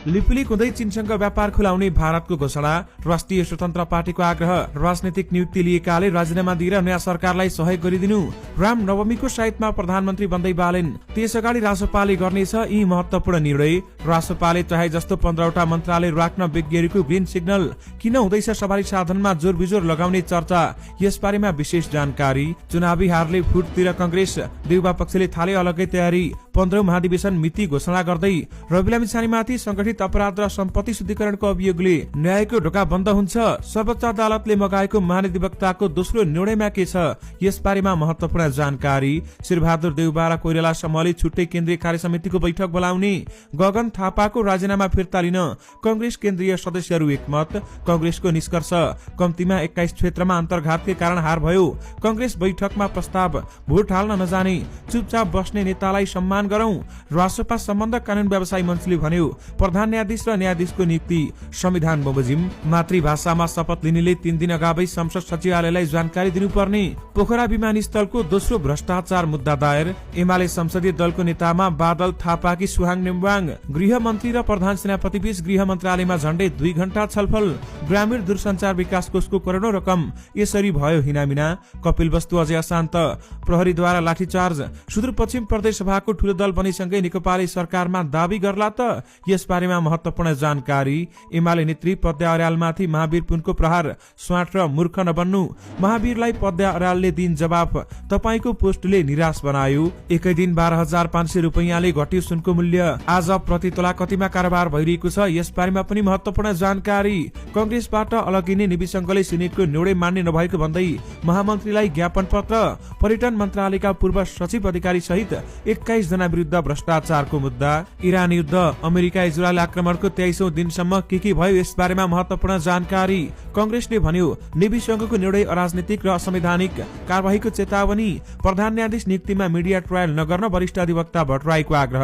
लिपुलिक हुँदै चीनसँग व्यापार खुलाउने भारतको घोषणा, राष्ट्रिय स्वतन्त्र पार्टीको आग्रह, राजनीतिक नियुक्ति लिएकाले राजीनामा दिएर नयाँ सरकारलाई सहयोग गरिदिनु, राम नवमीको साइतमा प्रधानमन्त्री बन्दै बालेन, त्यसअगाडि रासोपाले गर्नेछ यी महत्वपूर्ण निर्णय, रासोपाले चाहे जस्तो 15वटा मन्त्रालय राख्न विज्ञहरूको ग्रीन सिग्नल, किन हुँदैछ सवारी साधनमा जोर बिजोर लगाउने चर्चा, यसबारेमा विशेष जानकारी, चुनावी हारले फुटतिर कंग्रेस, देउबा पक्षले थाले अलग्गै तयारी, 15औं महाधिवेशन मिति घोषणा गर्दै रविलामिछानेमाथि संगठित अपराध र सम्पत्ति शुद्धिकरणको अभियोगले न्यायको ढोका बन्द हुन्छ, सर्वोच्च अदालतले मगाएको महाधिवक्ताको दोस्रो निर्णयमा के छ, यसबारेमा महत्वपूर्ण जानकारी, शेरबहादुर देउबा र कोइराला समूहले छुट्टै केन्द्रीय कार्य समितिको बैठक बोलाउने, गगन थापाको राजीनामा फिर्ता लिन कंग्रेस केन्द्रीय सदस्यहरू एकमत, कंग्रेसको निष्कर्ष कम्तीमा 21 क्षेत्रमा अन्तर्घातकै कारण हार भयो, कंग्रेस बैठकमा प्रस्ताव भोट हाल्न नजाने, चुपचाप बस्ने नेतालाई सम्मान गरौं, रासोपा सम्बन्ध कानून व्यवसायी मन्त्रीले भन्यो, प्रधान न्यायाधीश र न्यायाधीशको नियुक्ति संविधान बमोजिम, मातृभाषामा शपथ लिनेले 3 दिन अगावै संसद सचिवालयलाई जानकारी दिनुपर्ने, पोखरा विमानस्थलको दोस्रो भ्रष्टाचार मुद्दा दायर, एमाले संसदीय दलको नेतामा बादल थापाकी सुहाङ नेम्बाङ, गृह मन्त्री र प्रधान सेनापति बीच गृह मन्त्रालयमा झण्डै 2 घण्टा छलफल, ग्रामीण दूरसञ्चार विकास कोषको करोडौं रकम यसरी भयो हिनामिना, कपिलवस्तु अझै अशान्त, प्रहरीद्वारा लाठीचार्ज, सुदूरपश्चिम प्रदेश सभाको ठूलो दल बनिसँगै नेकपाले सरकारमा दावी गर्ला त, यसबारेमा महत्वपूर्ण जानकारी, एमाले नेत्री पद्या अर्यालमाथि महावीर पुनको प्रहार, स्वाट र मूर्ख नबन्नु, महावीरलाई पद्या अर्यालले दिन जवाफ, तपाईको पोस्टले निराश बनायो, एकै दिन 12,500 रुपैयाँले घट्यो सुनको मूल्य, आज प्रति तोला कतिमा कारोबार भइरहेको छ, यसबारेमा पनि महत्वपूर्ण जानकारी, कंग्रेसबाट अलगिने निविसङ्घले सिनेटको निर्णय मान्ने नभएको भन्दै महामन्त्रीलाई ज्ञापन पत्र, पर्यटन मन्त्रालयका पूर्व सचिव अधिकारी सहित 21 जना विरुद्ध भ्रष्टाचारको मुद्दा, इरान युद्ध, अमेरिका इजरायल आक्रमणको 23औं दिनसम्म के भयो यसबारेमा महत्वपूर्ण जानकारी, कंग्रेसले भन्यो निविसङ्घको निर्णय अराजनीतिक र असंवैधानिक कारबाहीको चेतावनी, प्रधान न्यायाधीश नियुक्तिमा मिडिया ट्रायल नगर्न वरिष्ठ अधिवक्ता भट्टराईको आग्रह।